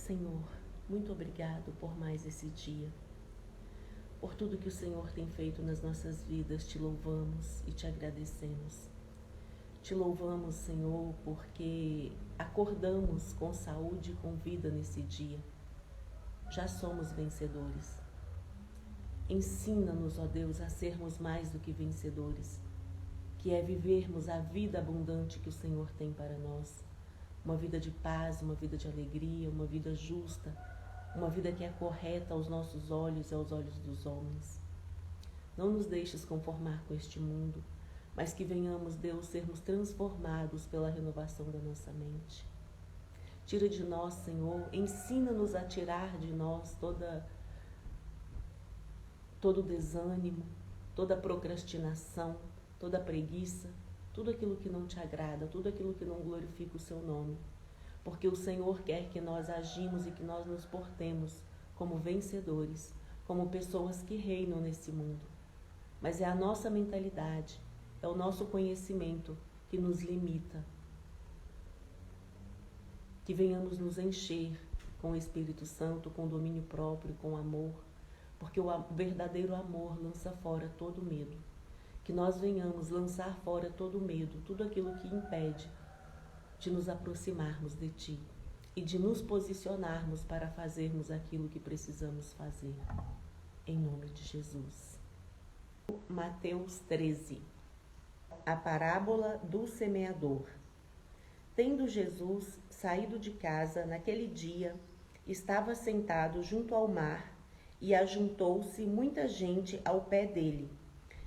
Senhor, muito obrigado por mais esse dia. Por tudo que o Senhor tem feito nas nossas vidas, te louvamos e te agradecemos. Te louvamos, Senhor, porque acordamos com saúde e com vida nesse dia. Já somos vencedores. Ensina-nos, ó Deus, a sermos mais do que vencedores, que é vivermos a vida abundante que o Senhor tem para nós. Uma vida de paz, uma vida de alegria, uma vida justa, uma vida que é correta aos nossos olhos e aos olhos dos homens. Não nos deixes conformar com este mundo, mas que venhamos, Deus, sermos transformados pela renovação da nossa mente. Tira de nós, Senhor, ensina-nos a tirar de nós todo desânimo, toda procrastinação, toda preguiça, tudo aquilo que não te agrada, tudo aquilo que não glorifica o seu nome. Porque o Senhor quer que nós agimos e que nós nos portemos como vencedores, como pessoas que reinam nesse mundo. Mas é a nossa mentalidade, é o nosso conhecimento que nos limita. Que venhamos nos encher com o Espírito Santo, com domínio próprio, com amor, porque o verdadeiro amor lança fora todo medo. Que nós venhamos lançar fora todo medo, tudo aquilo que impede de nos aproximarmos de Ti e de nos posicionarmos para fazermos aquilo que precisamos fazer. Em nome de Jesus. Mateus 13. A parábola do semeador. Tendo Jesus saído de casa naquele dia, estava sentado junto ao mar e ajuntou-se muita gente ao pé dele,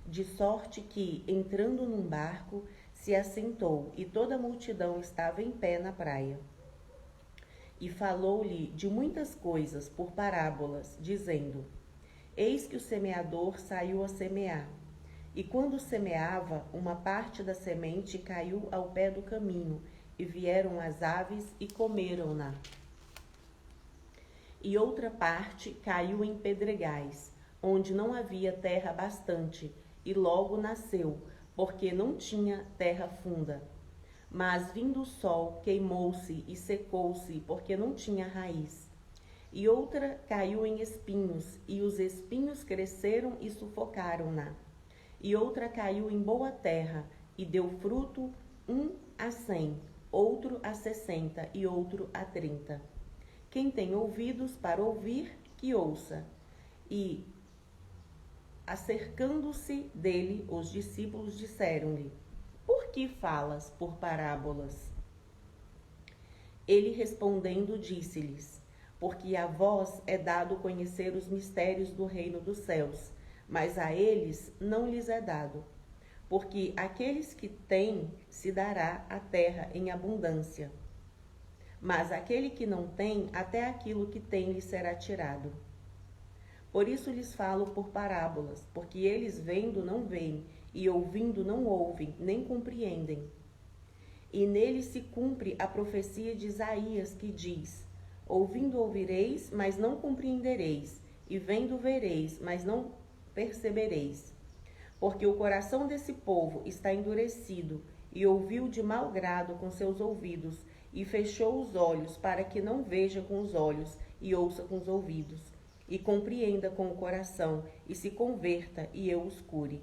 de sorte que, entrando num barco, se assentou e toda a multidão estava em pé na praia. E falou-lhe de muitas coisas por parábolas, dizendo: Eis que o semeador saiu a semear. E quando semeava, uma parte da semente caiu ao pé do caminho, e vieram as aves e comeram-na. E outra parte caiu em pedregais, onde não havia terra bastante, e logo nasceu, porque não tinha terra funda. Mas vindo o sol, queimou-se e secou-se, porque não tinha raiz. E outra caiu em espinhos, e os espinhos cresceram e sufocaram-na. E outra caiu em boa terra, e deu fruto, 100, outro 60 e outro 30. Quem tem ouvidos para ouvir, que ouça. E, acercando-se dele, os discípulos disseram-lhe: Por que falas por parábolas? Ele respondendo disse-lhes: Porque a vós é dado conhecer os mistérios do reino dos céus, mas a eles não lhes é dado. Porque aqueles que têm se dará a terra em abundância. Mas aquele que não tem, até aquilo que tem lhe será tirado. Por isso lhes falo por parábolas, porque eles vendo não veem, e ouvindo não ouvem, nem compreendem. E nele se cumpre a profecia de Isaías, que diz: Ouvindo ouvireis, mas não compreendereis, e vendo vereis, mas não percebereis. Porque o coração desse povo está endurecido, e ouviu de mau grado com seus ouvidos, e fechou os olhos, para que não veja com os olhos, e ouça com os ouvidos, e compreenda com o coração, e se converta, e eu os cure.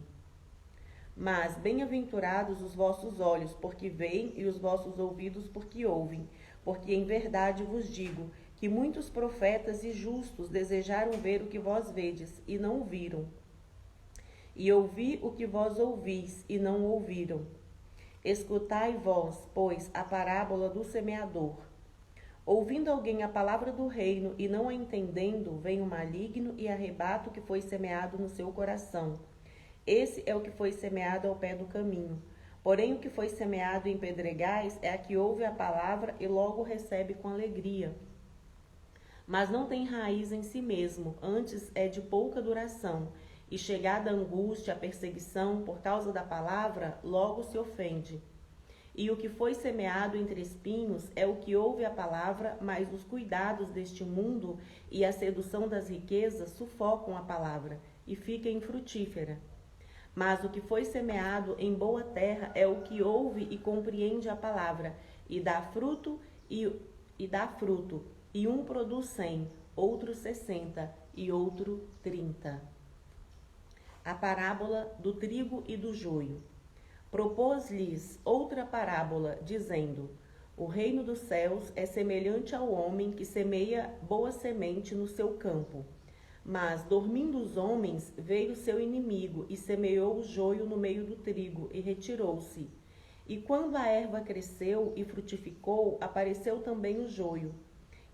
Mas bem-aventurados os vossos olhos, porque veem, e os vossos ouvidos, porque ouvem. Porque em verdade vos digo, que muitos profetas e justos desejaram ver o que vós vedes, e não o viram. E ouvi o que vós ouvis, e não ouviram. Escutai vós, pois, a parábola do semeador. Ouvindo alguém a palavra do reino, e não a entendendo, vem o maligno e arrebata o que foi semeado no seu coração. Esse é o que foi semeado ao pé do caminho. Porém, o que foi semeado em pedregais é a que ouve a palavra e logo recebe com alegria. Mas não tem raiz em si mesmo, antes é de pouca duração. E chegada a angústia, a perseguição, por causa da palavra, logo se ofende. E o que foi semeado entre espinhos é o que ouve a palavra, mas os cuidados deste mundo e a sedução das riquezas sufocam a palavra, e fica infrutífera. Mas o que foi semeado em boa terra é o que ouve e compreende a palavra, e dá fruto, e um produz 100, outro 60 e outro 30. A parábola do trigo e do joio. Propôs-lhes outra parábola, dizendo: o reino dos céus é semelhante ao homem que semeia boa semente no seu campo. Mas, dormindo os homens, veio seu inimigo e semeou o joio no meio do trigo e retirou-se. E quando a erva cresceu e frutificou, apareceu também o joio.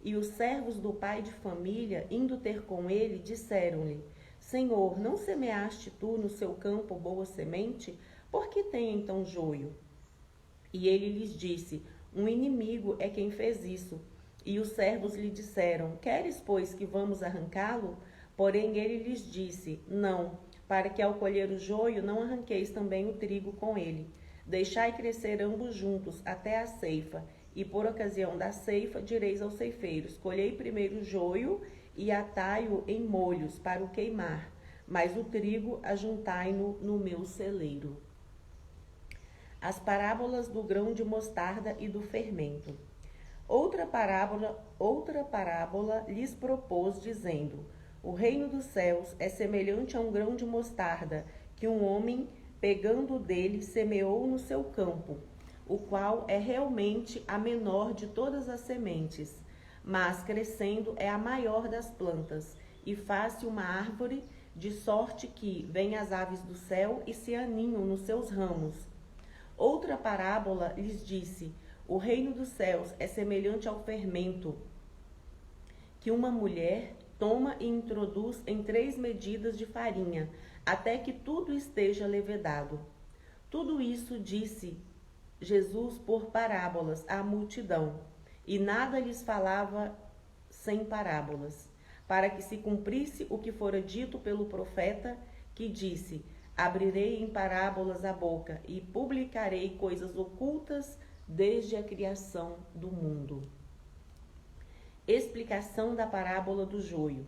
E os servos do pai de família, indo ter com ele, disseram-lhe: Senhor, não semeaste tu no seu campo boa semente? Por que tem então joio? E ele lhes disse: um inimigo é quem fez isso. E os servos lhe disseram: queres, pois, que vamos arrancá-lo? Porém ele lhes disse: não, para que ao colher o joio não arranqueis também o trigo com ele. Deixai crescer ambos juntos até a ceifa, e por ocasião da ceifa direis aos ceifeiros: colhei primeiro o joio e atai-o em molhos para o queimar, mas o trigo ajuntai-no no meu celeiro. As parábolas do grão de mostarda e do fermento. Outra parábola lhes propôs, dizendo: o reino dos céus é semelhante a um grão de mostarda, que um homem, pegando dele, semeou no seu campo, o qual é realmente a menor de todas as sementes, mas crescendo é a maior das plantas, e faz-se uma árvore, de sorte que vêm as aves do céu e se aninham nos seus ramos. Outra parábola lhes disse: o reino dos céus é semelhante ao fermento, que uma mulher toma e introduz em 3 medidas de farinha, até que tudo esteja levedado. Tudo isso disse Jesus por parábolas à multidão, e nada lhes falava sem parábolas, para que se cumprisse o que fora dito pelo profeta, que disse: abrirei em parábolas a boca e publicarei coisas ocultas desde a criação do mundo. Explicação da parábola do joio.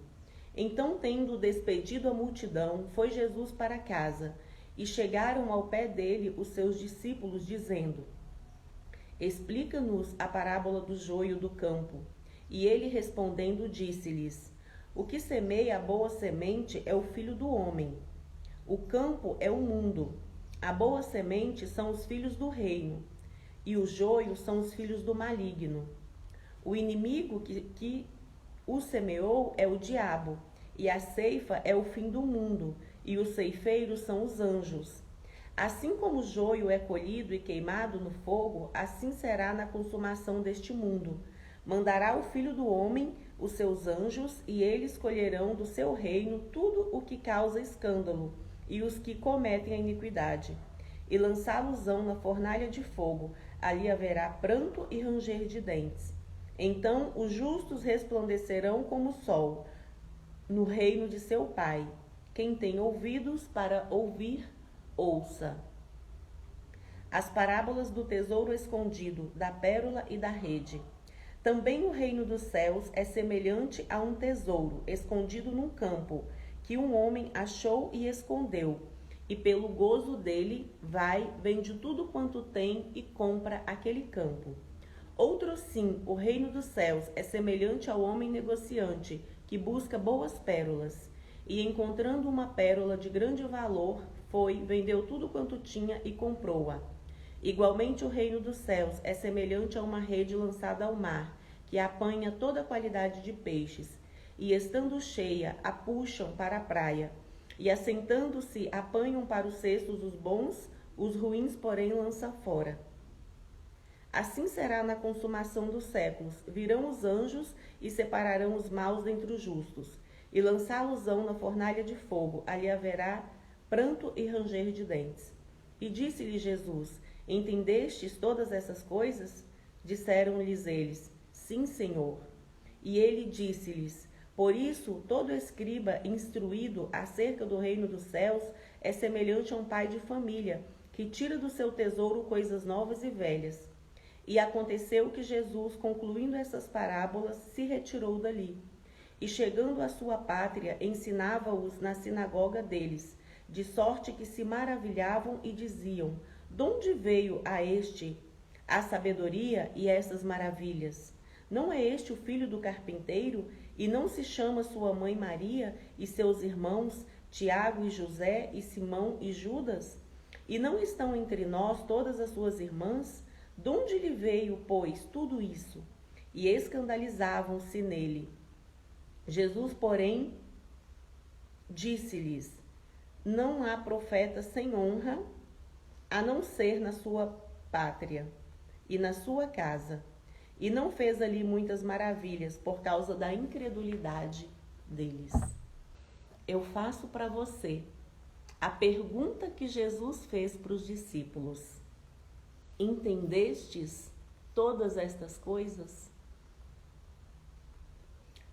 Então, tendo despedido a multidão, foi Jesus para casa, e chegaram ao pé dele os seus discípulos, dizendo: explica-nos a parábola do joio do campo. E ele respondendo disse-lhes: o que semeia a boa semente é o Filho do homem. O campo é o mundo. A boa semente são os filhos do reino, e o joio são os filhos do maligno. O inimigo que o semeou é o diabo, e a ceifa é o fim do mundo, e os ceifeiros são os anjos. Assim como o joio é colhido e queimado no fogo, assim será na consumação deste mundo. Mandará o Filho do homem os seus anjos, e eles colherão do seu reino tudo o que causa escândalo, e os que cometem a iniquidade, e lançá-los-ão na fornalha de fogo. Ali haverá pranto e ranger de dentes. Então os justos resplandecerão como o sol no reino de seu Pai. Quem tem ouvidos para ouvir, ouça. As parábolas do tesouro escondido, da pérola e da rede. Também o reino dos céus é semelhante a um tesouro escondido num campo, que um homem achou e escondeu, e pelo gozo dele vai, vende tudo quanto tem e compra aquele campo. Outro sim, o reino dos céus é semelhante ao homem negociante, que busca boas pérolas, e encontrando uma pérola de grande valor, foi, vendeu tudo quanto tinha e comprou-a. Igualmente o reino dos céus é semelhante a uma rede lançada ao mar, que apanha toda a qualidade de peixes, e estando cheia, a puxam para a praia, e assentando-se, apanham para os cestos os bons, os ruins, porém, lança fora. Assim será na consumação dos séculos. Virão os anjos e separarão os maus dentre os justos, e lançá-los-ão na fornalha de fogo. Ali haverá pranto e ranger de dentes. E disse-lhe Jesus: entendestes todas essas coisas? Disseram-lhes eles: sim, Senhor. E ele disse-lhes: por isso, todo escriba instruído acerca do reino dos céus é semelhante a um pai de família, que tira do seu tesouro coisas novas e velhas. E aconteceu que Jesus, concluindo essas parábolas, se retirou dali. E chegando à sua pátria, ensinava-os na sinagoga deles, de sorte que se maravilhavam e diziam: de onde veio a este a sabedoria e essas maravilhas? Não é este o filho do carpinteiro? E não se chama sua mãe Maria e seus irmãos Tiago e José e Simão e Judas? E não estão entre nós todas as suas irmãs? De onde lhe veio, pois, tudo isso? E escandalizavam-se nele. Jesus, porém, disse-lhes: não há profeta sem honra, a não ser na sua pátria e na sua casa. E não fez ali muitas maravilhas por causa da incredulidade deles. Eu faço para você a pergunta que Jesus fez para os discípulos: entendestes todas estas coisas?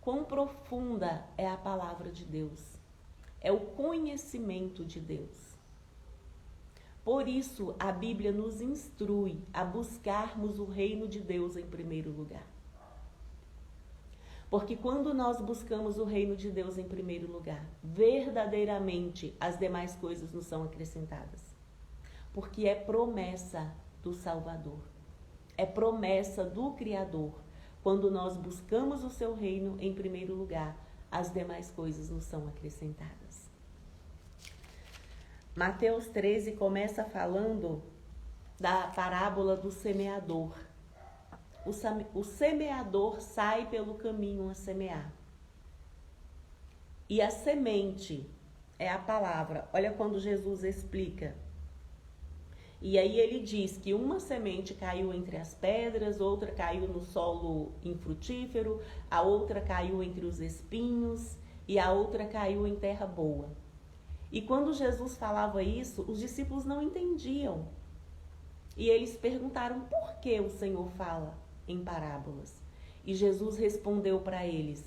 Quão profunda é a palavra de Deus? É o conhecimento de Deus. Por isso, a Bíblia nos instrui a buscarmos o reino de Deus em primeiro lugar. Porque quando nós buscamos o reino de Deus em primeiro lugar, verdadeiramente as demais coisas nos são acrescentadas. Porque é promessa do Salvador. É promessa do Criador. Quando nós buscamos o seu reino em primeiro lugar, as demais coisas nos são acrescentadas. Mateus 13 começa falando da parábola do semeador. O semeador sai pelo caminho a semear. E a semente é a palavra. Olha quando Jesus explica. E aí ele diz que uma semente caiu entre as pedras, outra caiu no solo infrutífero, a outra caiu entre os espinhos e a outra caiu em terra boa. E quando Jesus falava isso, os discípulos não entendiam. E eles perguntaram por que o Senhor fala em parábolas. E Jesus respondeu para eles.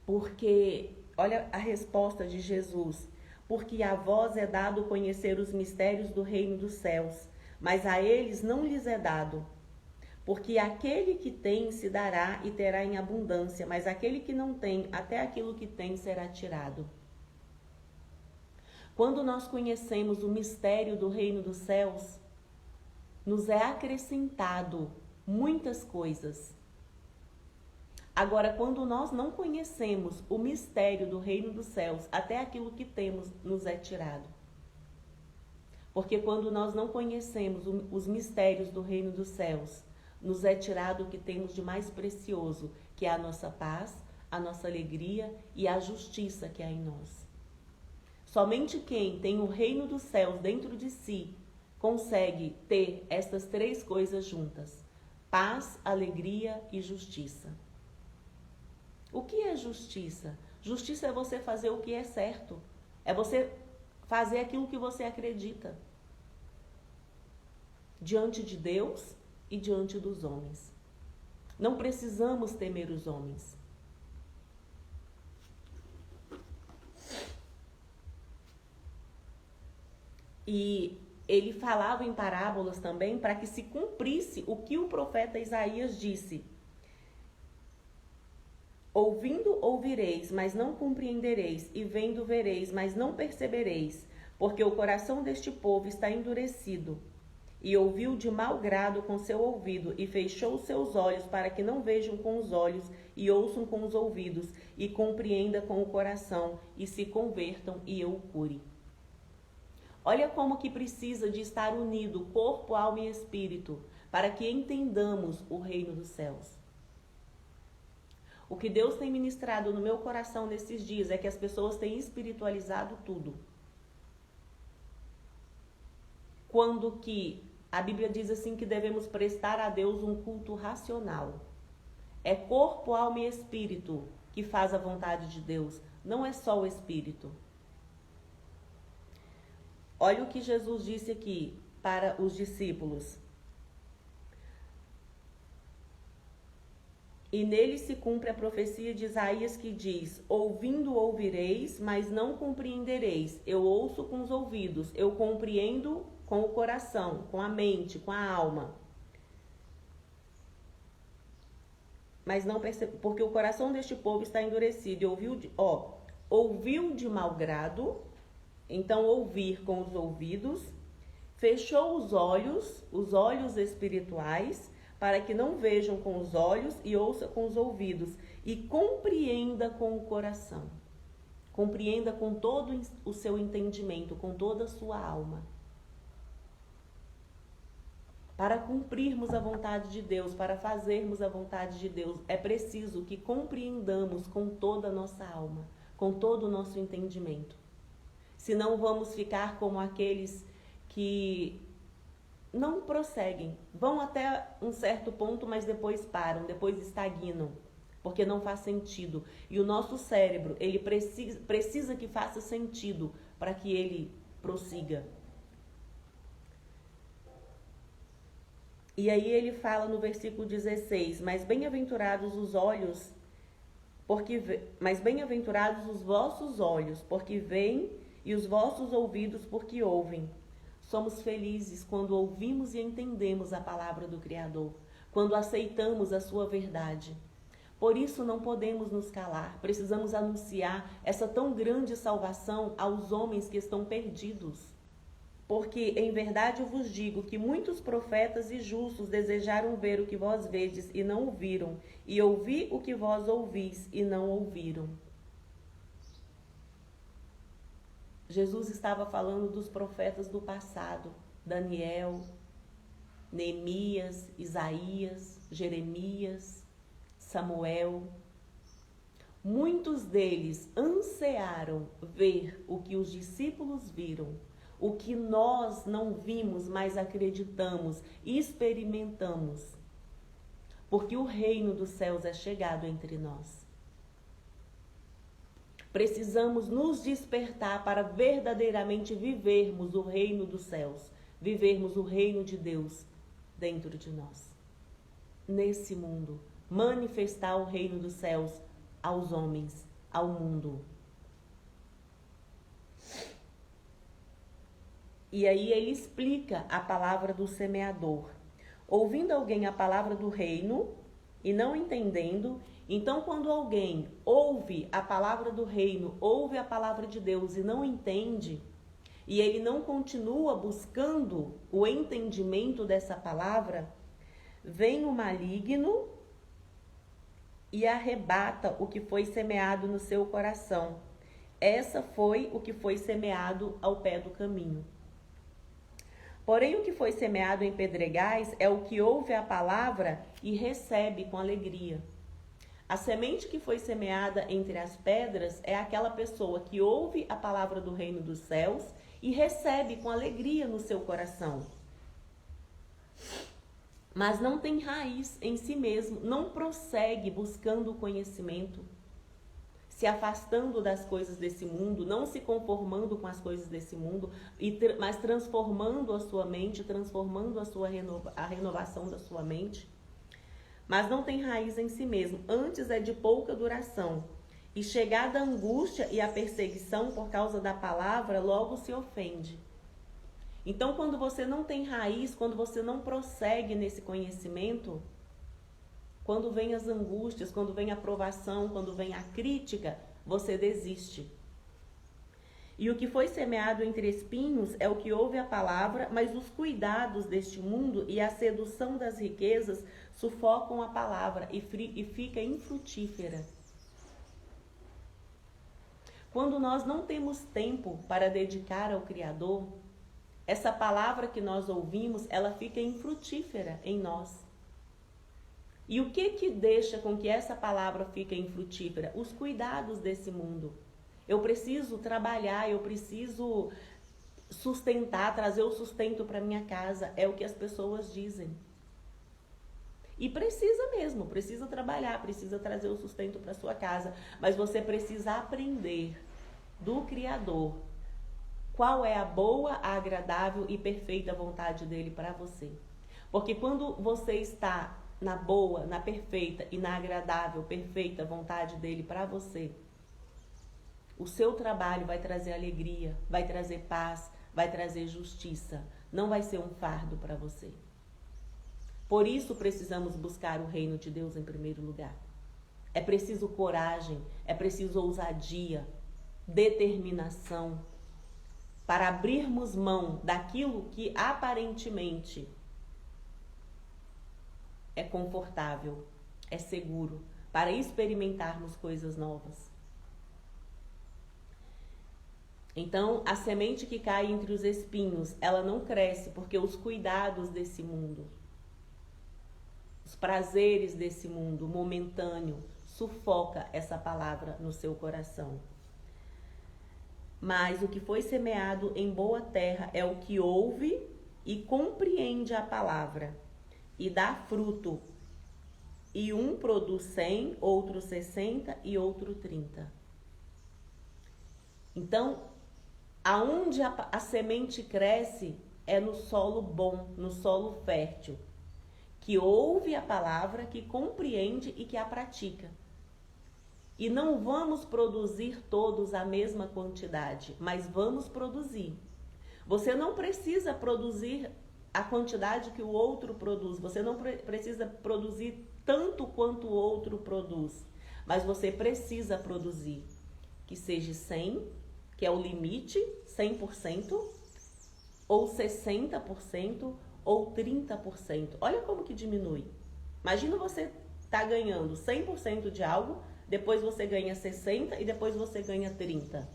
Porque, olha a resposta de Jesus. Porque a vós é dado conhecer os mistérios do reino dos céus, mas a eles não lhes é dado. Porque aquele que tem se dará e terá em abundância, mas aquele que não tem, até aquilo que tem será tirado. Quando nós conhecemos o mistério do reino dos céus, nos é acrescentado muitas coisas. Agora, quando nós não conhecemos o mistério do reino dos céus, até aquilo que temos nos é tirado. Porque quando nós não conhecemos os mistérios do reino dos céus, nos é tirado o que temos de mais precioso, que é a nossa paz, a nossa alegria e a justiça que há em nós. Somente quem tem o reino dos céus dentro de si consegue ter estas três coisas juntas: paz, alegria e justiça. O que é justiça? Justiça é você fazer o que é certo. É você fazer aquilo que você acredita. Diante de Deus e diante dos homens. Não precisamos temer os homens. E ele falava em parábolas também para que se cumprisse o que o profeta Isaías disse. Ouvindo ouvireis, mas não compreendereis, e vendo vereis, mas não percebereis, porque o coração deste povo está endurecido, e ouviu de mau grado com seu ouvido, e fechou os seus olhos para que não vejam com os olhos, e ouçam com os ouvidos, e compreendam com o coração, e se convertam, e eu o cure. Olha como que precisa de estar unido corpo, alma e espírito, para que entendamos o reino dos céus. O que Deus tem ministrado no meu coração nesses dias é que as pessoas têm espiritualizado tudo. Quando que a Bíblia diz assim que devemos prestar a Deus um culto racional. É corpo, alma e espírito que faz a vontade de Deus, não é só o espírito. Olha o que Jesus disse aqui para os discípulos. E nele se cumpre a profecia de Isaías que diz: ouvindo ouvireis, mas não compreendereis. Eu ouço com os ouvidos, eu compreendo com o coração, com a mente, com a alma. Mas não percebe, porque o coração deste povo está endurecido. Ouviu de mau grado, então ouvir com os ouvidos, fechou os olhos espirituais, para que não vejam com os olhos e ouça com os ouvidos e compreenda com o coração. Compreenda com todo o seu entendimento, com toda a sua alma. Para cumprirmos a vontade de Deus, para fazermos a vontade de Deus, é preciso que compreendamos com toda a nossa alma, com todo o nosso entendimento. Senão vamos ficar como aqueles que não prosseguem, vão até um certo ponto, mas depois param, depois estagnam, porque não faz sentido. E o nosso cérebro, ele precisa que faça sentido para que ele prossiga. E aí ele fala no versículo 16, mas bem-aventurados os vossos olhos, porque veem, e os vossos ouvidos, porque ouvem. Somos felizes quando ouvimos e entendemos a palavra do Criador, quando aceitamos a sua verdade. Por isso não podemos nos calar, precisamos anunciar essa tão grande salvação aos homens que estão perdidos. Porque, em verdade, eu vos digo que muitos profetas e justos desejaram ver o que vós vedes e não o viram, e ouvir o que vós ouvis e não ouviram. Jesus estava falando dos profetas do passado, Daniel, Neemias, Isaías, Jeremias, Samuel. Muitos deles ansiaram ver o que os discípulos viram, o que nós não vimos, mas acreditamos e experimentamos, porque o reino dos céus é chegado entre nós. Precisamos nos despertar para verdadeiramente vivermos o reino dos céus, vivermos o reino de Deus dentro de nós. Nesse mundo, manifestar o reino dos céus aos homens, ao mundo. E aí ele explica a palavra do semeador. Ouvindo alguém a palavra do reino e não entendendo, então quando alguém ouve a palavra do reino, ouve a palavra de Deus e não entende, e ele não continua buscando o entendimento dessa palavra, vem o maligno e arrebata o que foi semeado no seu coração. Essa foi o que foi semeado ao pé do caminho. Porém, o que foi semeado em pedregais é o que ouve a palavra e recebe com alegria. A semente que foi semeada entre as pedras é aquela pessoa que ouve a palavra do reino dos céus e recebe com alegria no seu coração. Mas não tem raiz em si mesmo, não prossegue buscando o conhecimento, se afastando das coisas desse mundo, não se conformando com as coisas desse mundo, mas transformando a sua mente, transformando a renovação da sua mente. Mas não tem raiz em si mesmo, antes é de pouca duração. E chegada a angústia e a perseguição por causa da palavra, logo se ofende. Então, quando você não tem raiz, quando você não prossegue nesse conhecimento, quando vem as angústias, quando vem a provação, quando vem a crítica, você desiste. E o que foi semeado entre espinhos é o que ouve a palavra, mas os cuidados deste mundo e a sedução das riquezas sufocam a palavra e fica infrutífera. Quando nós não temos tempo para dedicar ao Criador, essa palavra que nós ouvimos, ela fica infrutífera em nós. E o que deixa com que essa palavra fique infrutífera? Os cuidados desse mundo. Eu preciso trabalhar, eu preciso sustentar, trazer o sustento para minha casa. É o que as pessoas dizem. E precisa mesmo, precisa trabalhar, precisa trazer o sustento para sua casa. Mas você precisa aprender do Criador qual é a boa, a agradável e perfeita vontade dele para você. Porque quando você está na boa, na perfeita e na agradável, perfeita vontade dele para você, o seu trabalho vai trazer alegria, vai trazer paz, vai trazer justiça. Não vai ser um fardo para você. Por isso precisamos buscar o reino de Deus em primeiro lugar. É preciso coragem, é preciso ousadia, determinação, para abrirmos mão daquilo que aparentemente é confortável, é seguro, para experimentarmos coisas novas. Então, a semente que cai entre os espinhos, ela não cresce porque os cuidados desse mundo, os prazeres desse mundo momentâneo, sufoca essa palavra no seu coração. Mas o que foi semeado em boa terra é o que ouve e compreende a palavra e dá fruto. E um produz 100, outro 60 e outro 30. Então, aonde a semente cresce é no solo bom, no solo fértil, que ouve a palavra, que compreende e que a pratica. E não vamos produzir todos a mesma quantidade, mas vamos produzir. Você não precisa produzir a quantidade que o outro produz, você não precisa produzir tanto quanto o outro produz, mas você precisa produzir que seja 100, que é o limite, 100%, ou 60%, ou 30%. Olha como que diminui. Imagina você tá ganhando 100% de algo, depois você ganha 60% e depois você ganha 30%.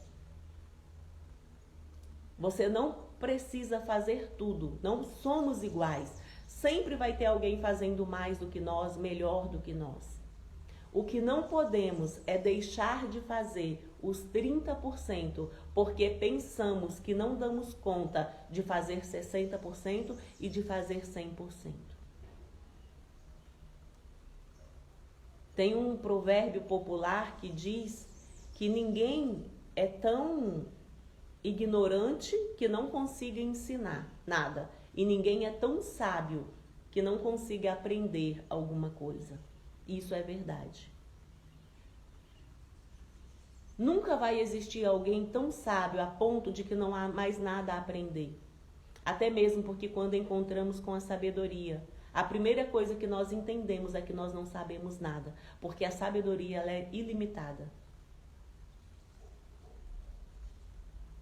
Você não precisa fazer tudo, não somos iguais. Sempre vai ter alguém fazendo mais do que nós, melhor do que nós. O que não podemos é deixar de fazer os 30% porque pensamos que não damos conta de fazer 60% e de fazer 100%. Tem um provérbio popular que diz que ninguém é tão ignorante que não consiga ensinar nada. E ninguém é tão sábio que não consiga aprender alguma coisa. Isso é verdade. Nunca vai existir alguém tão sábio a ponto de que não há mais nada a aprender. Até mesmo porque quando encontramos com a sabedoria, a primeira coisa que nós entendemos é que nós não sabemos nada, porque a sabedoria ela é ilimitada.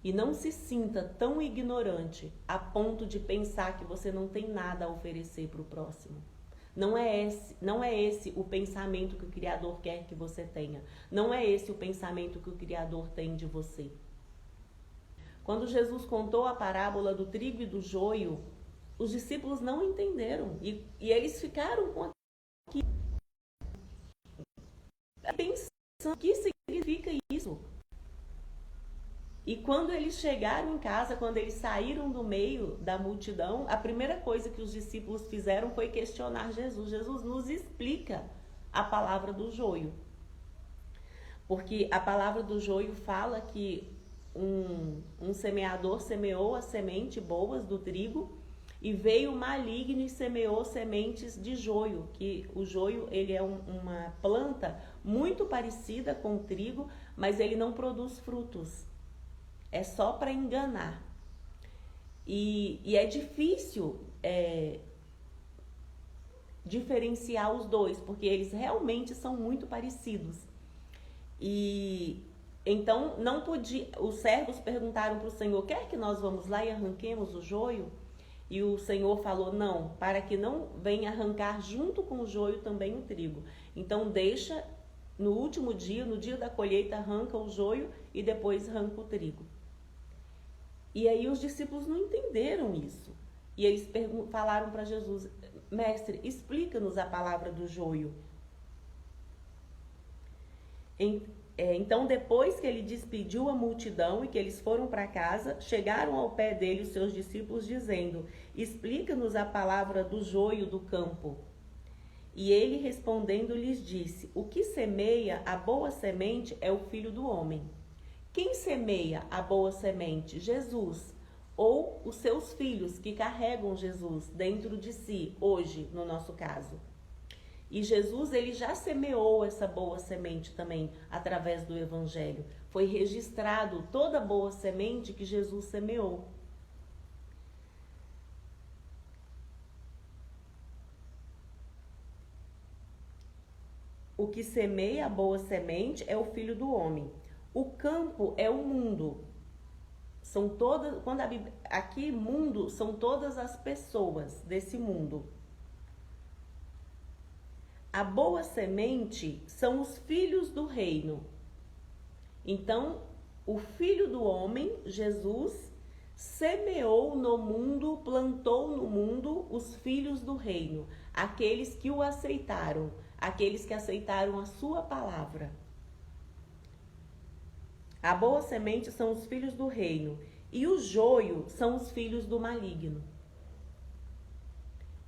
E não se sinta tão ignorante a ponto de pensar que você não tem nada a oferecer para o próximo. Não é esse o pensamento que o Criador quer que você tenha. Não é esse o pensamento que o Criador tem de você. Quando Jesus contou a parábola do trigo e do joio, os discípulos não entenderam. E eles ficaram com aquilo, pensando, o que significa isso? E quando eles chegaram em casa, quando eles saíram do meio da multidão, a primeira coisa que os discípulos fizeram foi questionar Jesus. Jesus, nos explica a palavra do joio. Porque a palavra do joio fala que um semeador semeou as sementes boas do trigo e veio o maligno e semeou sementes de joio, que o joio ele é uma planta muito parecida com o trigo, mas ele não produz frutos. É só para enganar. E é difícil diferenciar os dois, porque eles realmente são muito parecidos. E então não podia. Os servos perguntaram para o Senhor: quer que nós vamos lá e arranquemos o joio? E o Senhor falou: não, para que não venha arrancar junto com o joio também o trigo. Então deixa no último dia, no dia da colheita, arranca o joio e depois arranca o trigo. E aí os discípulos não entenderam isso. E eles falaram para Jesus: mestre, explica-nos a palavra do joio. Então, depois que ele despediu a multidão e que eles foram para casa, chegaram ao pé dele os seus discípulos dizendo: explica-nos a palavra do joio do campo. E ele respondendo lhes disse: o que semeia a boa semente é o Filho do Homem. Quem semeia a boa semente? Jesus, ou os seus filhos que carregam Jesus dentro de si, hoje, no nosso caso. E Jesus, ele já semeou essa boa semente também através do Evangelho. Foi registrado toda a boa semente que Jesus semeou. O que semeia a boa semente é o Filho do Homem. O campo é o mundo. São todas, aqui mundo são todas as pessoas desse mundo. A boa semente são os filhos do reino. Então, o Filho do Homem, Jesus, semeou no mundo, plantou no mundo os filhos do reino, aqueles que o aceitaram, aqueles que aceitaram a sua palavra. A boa semente são os filhos do reino e o joio são os filhos do maligno.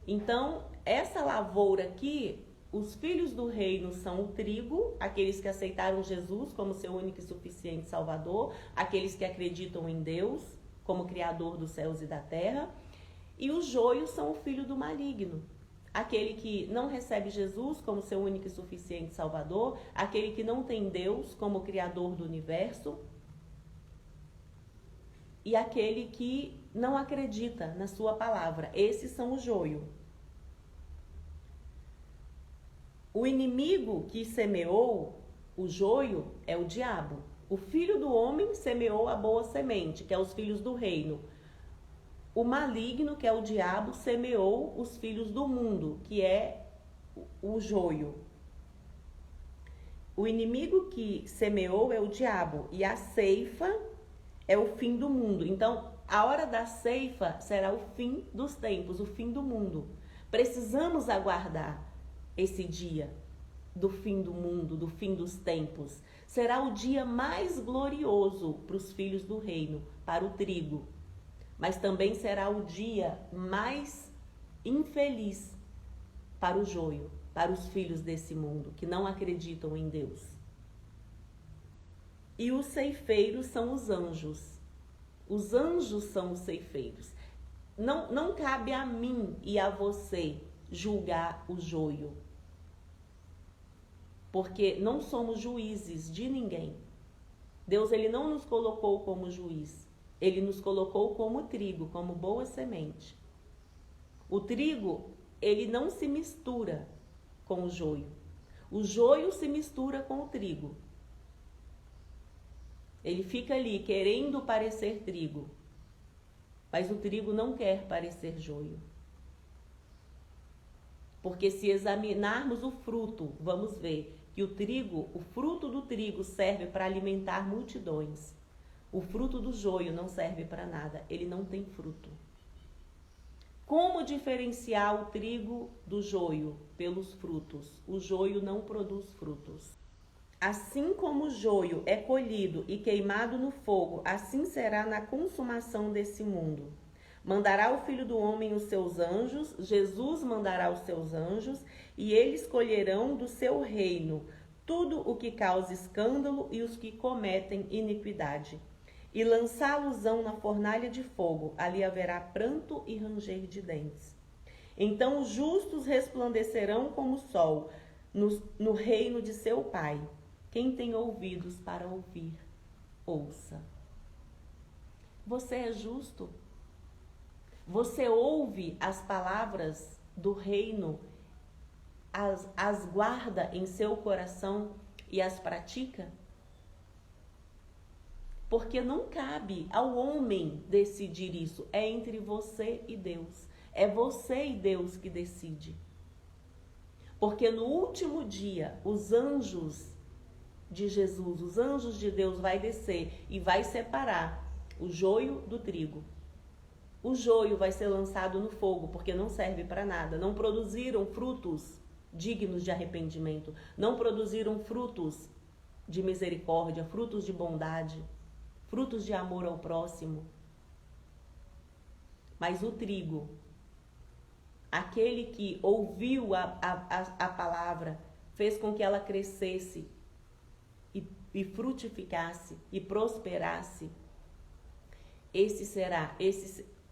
Então, essa lavoura aqui, os filhos do reino são o trigo, aqueles que aceitaram Jesus como seu único e suficiente Salvador, aqueles que acreditam em Deus como Criador dos céus e da terra, e os joios são o filho do maligno, aquele que não recebe Jesus como seu único e suficiente Salvador, aquele que não tem Deus como Criador do universo, e aquele que não acredita na sua palavra. Esses são o joio. O inimigo que semeou o joio é o diabo. O filho do homem semeou a boa semente, que é os filhos do reino. O maligno, que é o diabo, semeou os filhos do mundo, que é o joio. O inimigo que semeou é o diabo e a ceifa é o fim do mundo. Então, a hora da ceifa será o fim dos tempos, o fim do mundo. Precisamos aguardar esse dia do fim do mundo, do fim dos tempos. Será o dia mais glorioso para os filhos do reino, para o trigo. Mas também será o dia mais infeliz para o joio, para os filhos desse mundo, que não acreditam em Deus. E os ceifeiros são os anjos. Os anjos são os ceifeiros. Não cabe a mim e a você julgar o joio, porque não somos juízes de ninguém. Deus, ele não nos colocou como juiz, ele nos colocou como trigo, como boa semente. O trigo, ele não se mistura com o joio se mistura com o trigo. Ele fica ali querendo parecer trigo, mas o trigo não quer parecer joio. Porque se examinarmos o fruto, vamos ver que o fruto do trigo serve para alimentar multidões. O fruto do joio não serve para nada, ele não tem fruto. Como diferenciar o trigo do joio? Pelos frutos. O joio não produz frutos. Assim como o joio é colhido e queimado no fogo, assim será na consumação desse mundo. Mandará o Filho do Homem os seus anjos, Jesus mandará os seus anjos, e eles colherão do seu reino tudo o que causa escândalo e os que cometem iniquidade. E lançá-los-ão na fornalha de fogo, ali haverá pranto e ranger de dentes. Então os justos resplandecerão como o sol no reino de seu Pai. Quem tem ouvidos para ouvir, ouça. Você é justo? Você ouve as palavras do reino, as guarda em seu coração e as pratica? Porque não cabe ao homem decidir isso. É entre você e Deus. É você e Deus que decide. Porque no último dia, os anjos de Jesus, os anjos de Deus vai descer e vai separar o joio do trigo. O joio vai ser lançado no fogo, porque não serve para nada. Não produziram frutos dignos de arrependimento. Não produziram frutos de misericórdia, frutos de bondade, frutos de amor ao próximo. Mas o trigo, aquele que ouviu a palavra, fez com que ela crescesse e frutificasse e prosperasse, esse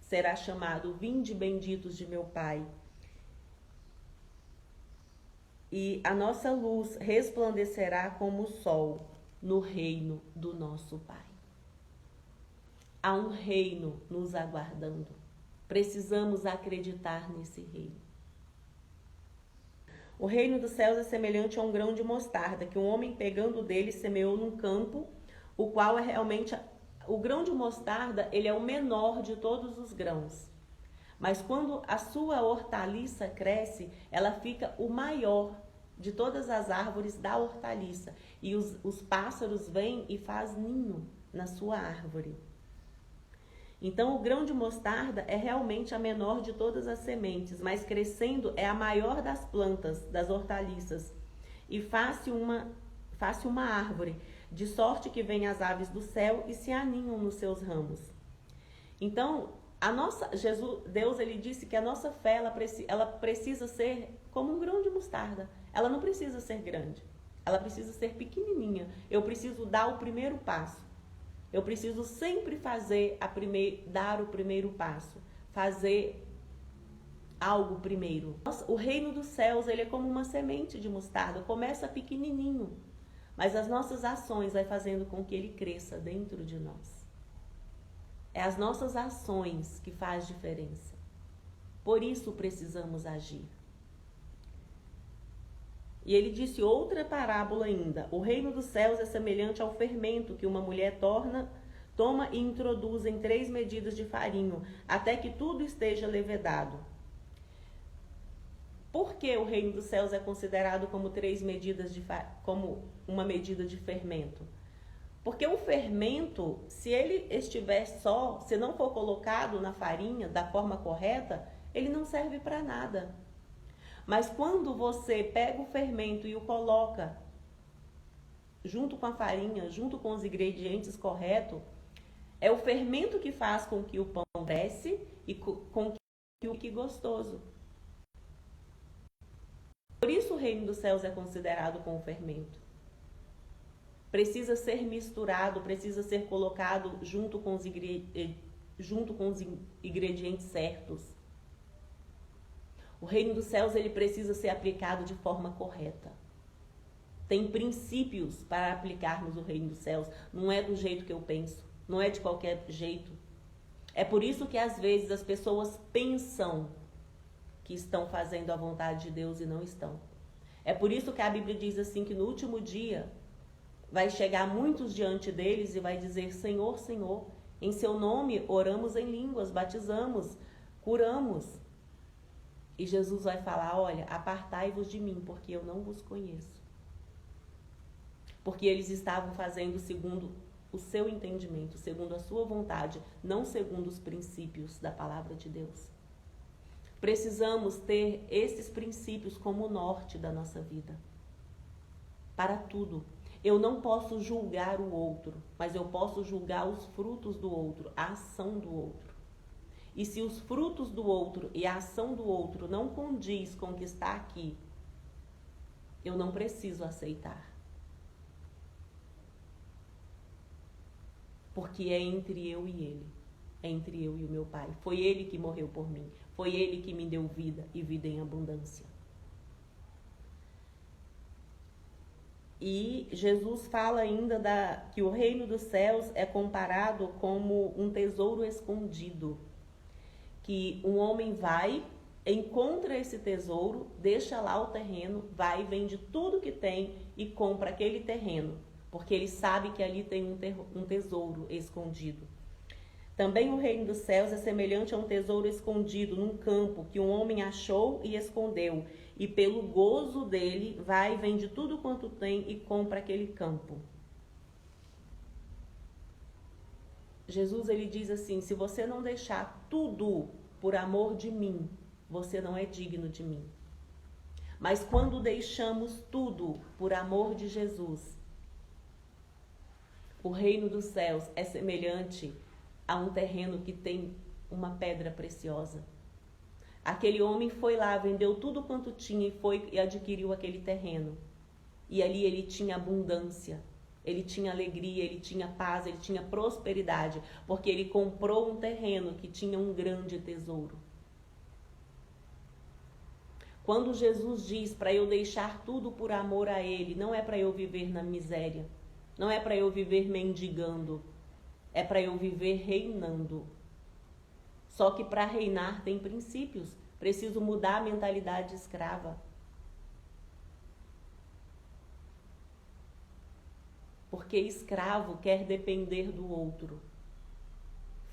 será chamado: vinde benditos de meu Pai. E a nossa luz resplandecerá como o sol no reino do nosso Pai. Há um reino nos aguardando. Precisamos acreditar nesse reino. O reino dos céus é semelhante a um grão de mostarda, que um homem pegando dele semeou num campo, o qual é realmente... O grão de mostarda, ele é o menor de todos os grãos. Mas quando a sua hortaliça cresce, ela fica o maior de todas as árvores da hortaliça. E os pássaros vêm e faz ninho na sua árvore. Então, o grão de mostarda é realmente a menor de todas as sementes, mas crescendo é a maior das plantas, das hortaliças. E faz-se uma árvore, de sorte que vêm as aves do céu e se aninham nos seus ramos. Então, Deus ele disse que a nossa fé ela precisa ser como um grão de mostarda. Ela não precisa ser grande, ela precisa ser pequenininha. Eu preciso dar o primeiro passo. Eu preciso sempre dar o primeiro passo, fazer algo primeiro. O reino dos céus, ele é como uma semente de mostarda, começa pequenininho, mas as nossas ações vai fazendo com que ele cresça dentro de nós. É as nossas ações que faz diferença. Por isso precisamos agir. E ele disse outra parábola ainda. O reino dos céus é semelhante ao fermento que uma mulher toma e introduz em 3 medidas de farinha, até que tudo esteja levedado. Por que o reino dos céus é considerado como como uma medida de fermento? Porque o fermento, se ele estiver só, se não for colocado na farinha da forma correta, ele não serve para nada. Mas quando você pega o fermento e o coloca junto com a farinha, junto com os ingredientes corretos, é o fermento que faz com que o pão cresça e com que o fique gostoso. Por isso o reino dos céus é considerado com o fermento. Precisa ser misturado, precisa ser colocado junto com os ingredientes certos. O reino dos céus ele precisa ser aplicado de forma correta. Tem princípios para aplicarmos o reino dos céus. Não é do jeito que eu penso, não é de qualquer jeito. É por isso que às vezes as pessoas pensam que estão fazendo a vontade de Deus e não estão. É por isso que a Bíblia diz assim que no último dia vai chegar muitos diante deles e vai dizer: Senhor, Senhor, em seu nome oramos em línguas, batizamos, curamos. E Jesus vai falar: olha, apartai-vos de mim, porque eu não vos conheço. Porque eles estavam fazendo segundo o seu entendimento, segundo a sua vontade, não segundo os princípios da palavra de Deus. Precisamos ter esses princípios como o norte da nossa vida. Para tudo. Eu não posso julgar o outro, mas eu posso julgar os frutos do outro, a ação do outro. E se os frutos do outro e a ação do outro não condiz com o que está aqui, eu não preciso aceitar. Porque é entre eu e ele, é entre eu e o meu Pai. Foi ele que morreu por mim, foi ele que me deu vida e vida em abundância. E Jesus fala ainda que o reino dos céus é comparado como um tesouro escondido. Que um homem vai, encontra esse tesouro, deixa lá o terreno, vai, vende tudo que tem e compra aquele terreno, porque ele sabe que ali tem um tesouro escondido. Também o reino dos céus é semelhante a um tesouro escondido num campo que um homem achou e escondeu, e pelo gozo dele vai, vende tudo quanto tem e compra aquele campo. Jesus ele diz assim: se você não deixar tudo por amor de mim, você não é digno de mim. Mas quando deixamos tudo por amor de Jesus, o reino dos céus é semelhante a um terreno que tem uma pedra preciosa. Aquele homem foi lá, vendeu tudo quanto tinha e foi e adquiriu aquele terreno. E ali ele tinha abundância. Ele tinha alegria, ele tinha paz, ele tinha prosperidade, porque ele comprou um terreno que tinha um grande tesouro. Quando Jesus diz para eu deixar tudo por amor a ele, não é para eu viver na miséria, não é para eu viver mendigando, é para eu viver reinando. Só que para reinar tem princípios, preciso mudar a mentalidade escrava. Porque escravo quer depender do outro.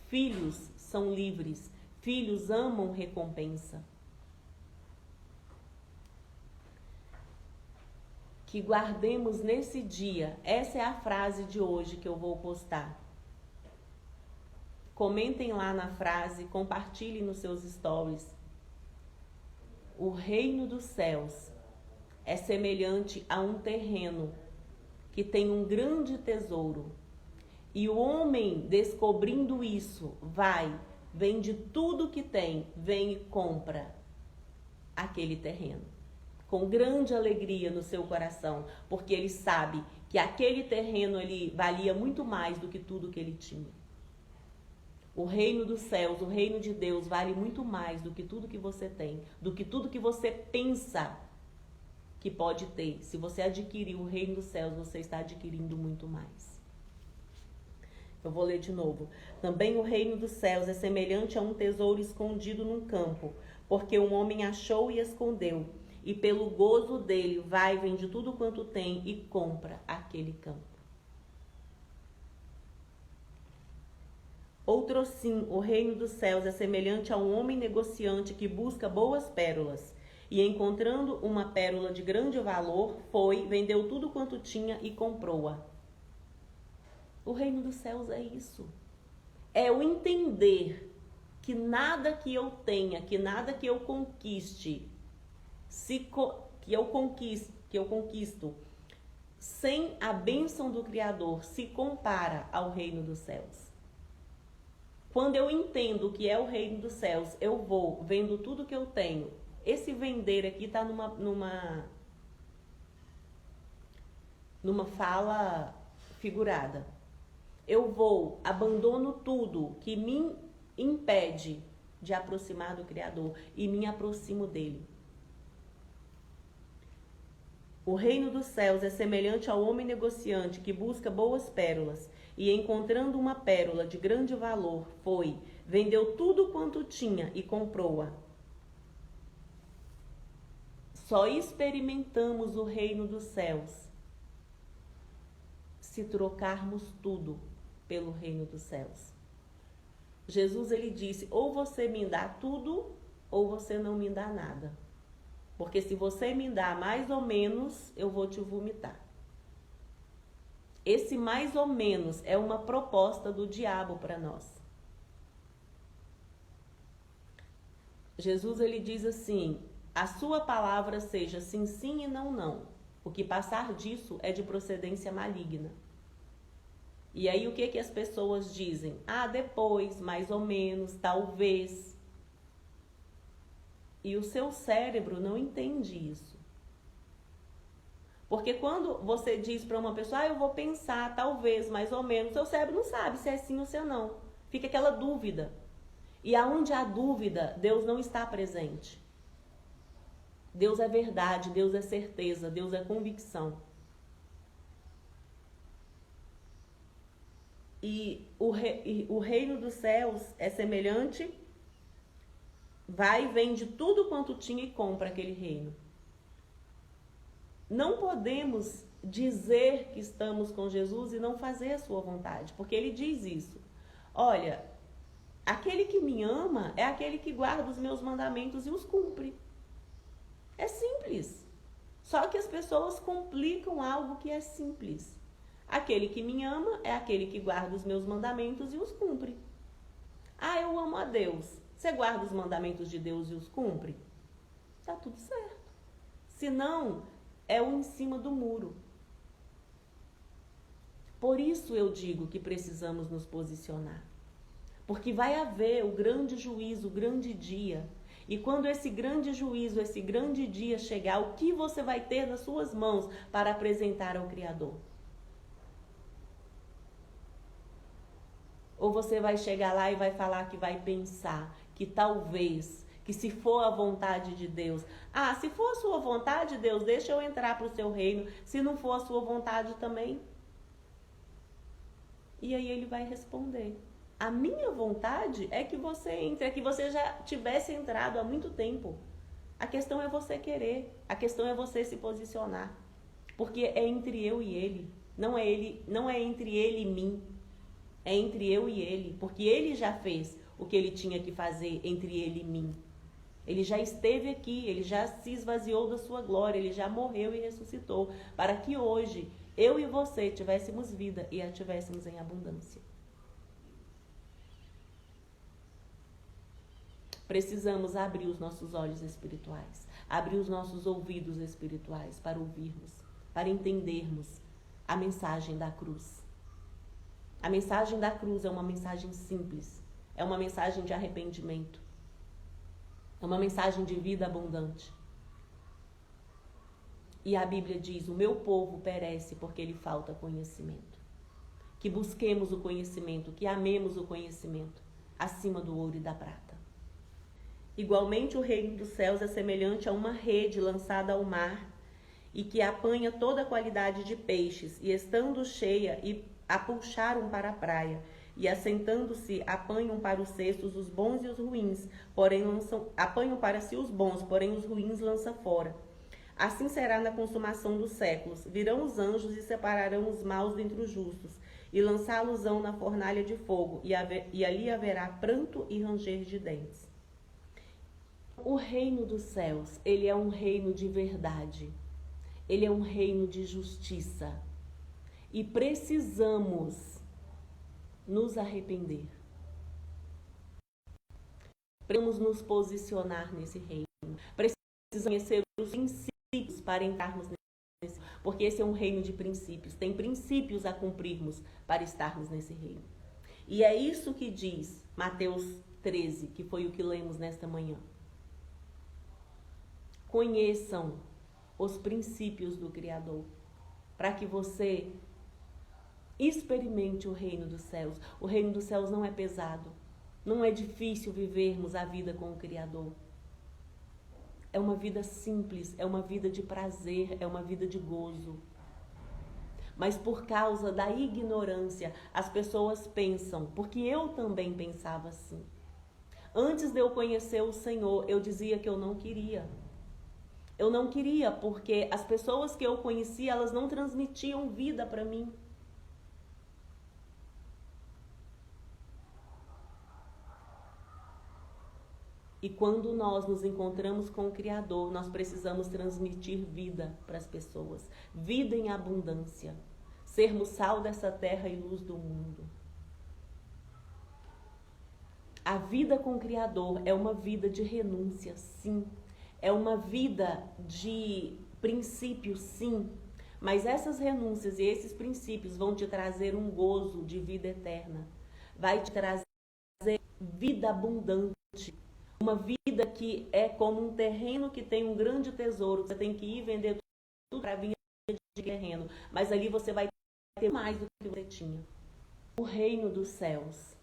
Filhos são livres, filhos amam recompensa. que guardemos nesse dia. Essa é a frase de hoje que eu vou postar. Comentem lá na frase, compartilhem nos seus stories. O reino dos céus é semelhante a um terreno que tem um grande tesouro. E o homem, descobrindo isso, vende tudo que tem, vem e compra aquele terreno. Com grande alegria no seu coração, porque ele sabe que aquele terreno ele valia muito mais do que tudo que ele tinha. O reino dos céus, o reino de Deus vale muito mais do que tudo que você tem, do que tudo que você pensa que pode ter. Se você adquirir o reino dos céus, você está adquirindo muito mais. Eu vou ler de novo. Também o reino dos céus é semelhante a um tesouro escondido num campo, porque um homem achou e escondeu, e pelo gozo dele vende tudo quanto tem e compra aquele campo. Outro sim, o reino dos céus é semelhante a um homem negociante que busca boas pérolas, e encontrando uma pérola de grande valor, vendeu tudo quanto tinha e comprou-a. O reino dos céus é isso. É o entender que nada que eu tenha, que nada que eu conquiste, que eu conquisto sem a bênção do Criador se compara ao reino dos céus. Quando eu entendo o que é o reino dos céus, eu vendo tudo que eu tenho. Esse vender aqui está numa fala figurada. Eu abandono tudo que me impede de aproximar do Criador e me aproximo dele. O reino dos céus é semelhante ao homem negociante que busca boas pérolas e, encontrando uma pérola de grande valor, vendeu tudo quanto tinha e comprou-a. Só experimentamos o reino dos céus se trocarmos tudo pelo reino dos céus. Jesus, ele disse, ou você me dá tudo, ou você não me dá nada. Porque se você me dá mais ou menos, eu vou te vomitar. Esse mais ou menos é uma proposta do diabo para nós. Jesus, ele diz assim, a sua palavra seja sim, sim e não, não. O que passar disso é de procedência maligna. E aí o que as pessoas dizem? Depois, mais ou menos, talvez. E o seu cérebro não entende isso. Porque quando você diz para uma pessoa, eu vou pensar, talvez, mais ou menos, seu cérebro não sabe se é sim ou se é não. Fica aquela dúvida. E aonde há dúvida, Deus não está presente. Deus é verdade, Deus é certeza, Deus é convicção. E o reino dos céus é semelhante, vende tudo quanto tinha e compra aquele reino. Não podemos dizer que estamos com Jesus e não fazer a sua vontade, porque ele diz isso. Olha, aquele que me ama é aquele que guarda os meus mandamentos e os cumpre. É simples. Só que as pessoas complicam algo que é simples. Aquele que me ama é aquele que guarda os meus mandamentos e os cumpre. Eu amo a Deus. Você guarda os mandamentos de Deus e os cumpre? Tá tudo certo. Se não, é um em cima do muro. Por isso eu digo que precisamos nos posicionar. Porque vai haver o grande juízo, o grande dia. E quando esse grande juízo, esse grande dia chegar, o que você vai ter nas suas mãos para apresentar ao Criador? Ou você vai chegar lá e vai falar que vai pensar, que talvez, que se for a vontade de Deus. Se for a sua vontade, Deus, deixa eu entrar para o seu reino. Se não for a sua vontade também. E aí ele vai responder. A minha vontade é que você entre, é que você já tivesse entrado há muito tempo. A questão é você querer, a questão é você se posicionar. Porque é entre eu e ele, não é entre ele e mim. É entre eu e ele, porque ele já fez o que ele tinha que fazer entre ele e mim. Ele já esteve aqui, ele já se esvaziou da sua glória, ele já morreu e ressuscitou, para que hoje eu e você tivéssemos vida e a tivéssemos em abundância. Precisamos abrir os nossos olhos espirituais, abrir os nossos ouvidos espirituais para ouvirmos, para entendermos a mensagem da cruz. A mensagem da cruz é uma mensagem simples, é uma mensagem de arrependimento, é uma mensagem de vida abundante. E a Bíblia diz: o meu povo perece porque lhe falta conhecimento. Que busquemos o conhecimento, que amemos o conhecimento, acima do ouro e da prata. Igualmente, o reino dos céus é semelhante a uma rede lançada ao mar e que apanha toda a qualidade de peixes, e estando cheia, e a puxaram para a praia, e assentando-se, apanham para os cestos os bons e os ruins, porém apanham para si os bons, porém os ruins lança fora. Assim será na consumação dos séculos. Virão os anjos e separarão os maus dentre os justos, e lançá-los-ão na fornalha de fogo, e ali haverá pranto e ranger de dentes. O reino dos céus, ele é um reino de verdade. Ele é um reino de justiça. E precisamos nos arrepender. Precisamos nos posicionar nesse reino. Precisamos conhecer os princípios para entrarmos nesse, porque esse é um reino de princípios. Tem princípios a cumprirmos para estarmos nesse reino. E é isso que diz Mateus 13, que foi o que lemos nesta manhã. Conheçam os princípios do Criador, para que você experimente o reino dos céus. O reino dos céus não é pesado, não é difícil vivermos a vida com o Criador. É uma vida simples, é uma vida de prazer, é uma vida de gozo. Mas por causa da ignorância, as pessoas pensam, porque eu também pensava assim. Antes de eu conhecer o Senhor, eu dizia que eu não queria. Eu não queria porque as pessoas que eu conhecia, elas não transmitiam vida para mim. E quando nós nos encontramos com o Criador, nós precisamos transmitir vida para as pessoas. Vida em abundância. Sermos sal dessa terra e luz do mundo. A vida com o Criador é uma vida de renúncia, sim. É uma vida de princípios, sim. Mas essas renúncias e esses princípios vão te trazer um gozo de vida eterna. Vai te trazer vida abundante. Uma vida que é como um terreno que tem um grande tesouro. Você tem que ir vender tudo para vir de terreno. Mas ali você vai ter mais do que você tinha. O reino dos céus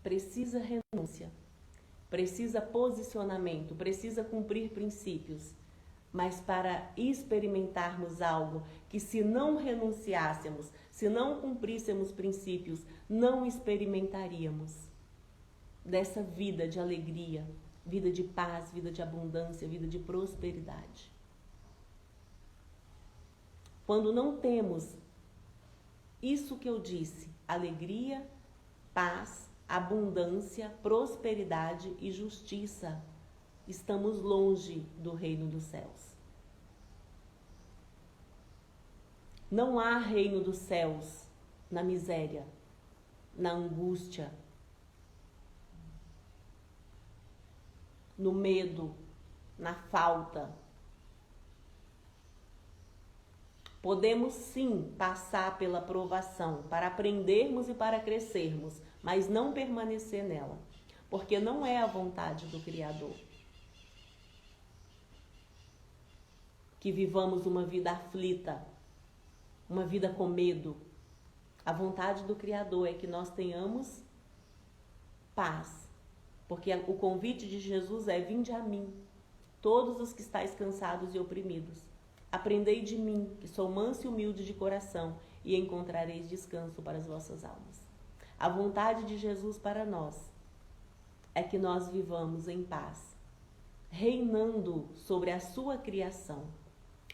precisa renúncia. Precisa posicionamento, precisa cumprir princípios. Mas para experimentarmos algo que se não renunciássemos, se não cumpríssemos princípios, não experimentaríamos dessa vida de alegria, vida de paz, vida de abundância, vida de prosperidade. Quando não temos isso que eu disse, alegria, paz, abundância, prosperidade e justiça, estamos longe do reino dos céus. Não há reino dos céus na miséria, na angústia, no medo, na falta. Podemos sim passar pela provação para aprendermos e para crescermos, mas não permanecer nela, porque não é a vontade do Criador que vivamos uma vida aflita, uma vida com medo. A vontade do Criador é que nós tenhamos paz, porque o convite de Jesus é: vinde a mim, todos os que estáis cansados e oprimidos. Aprendei de mim, que sou manso e humilde de coração, e encontrareis descanso para as vossas almas. A vontade de Jesus para nós é que nós vivamos em paz, reinando sobre a sua criação.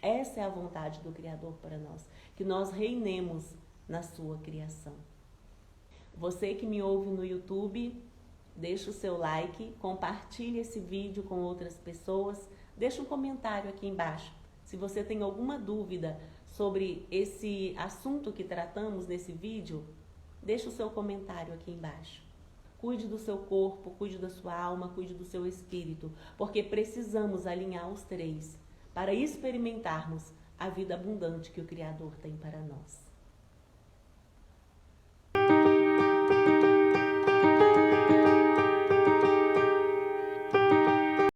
Essa é a vontade do Criador para nós, que nós reinemos na sua criação. Você que me ouve no YouTube, deixa o seu like, compartilhe esse vídeo com outras pessoas, deixa um comentário aqui embaixo. Se você tem alguma dúvida sobre esse assunto que tratamos nesse vídeo, deixa o seu comentário aqui embaixo. Cuide do seu corpo, cuide da sua alma, cuide do seu espírito, porque precisamos alinhar os três para experimentarmos a vida abundante que o Criador tem para nós.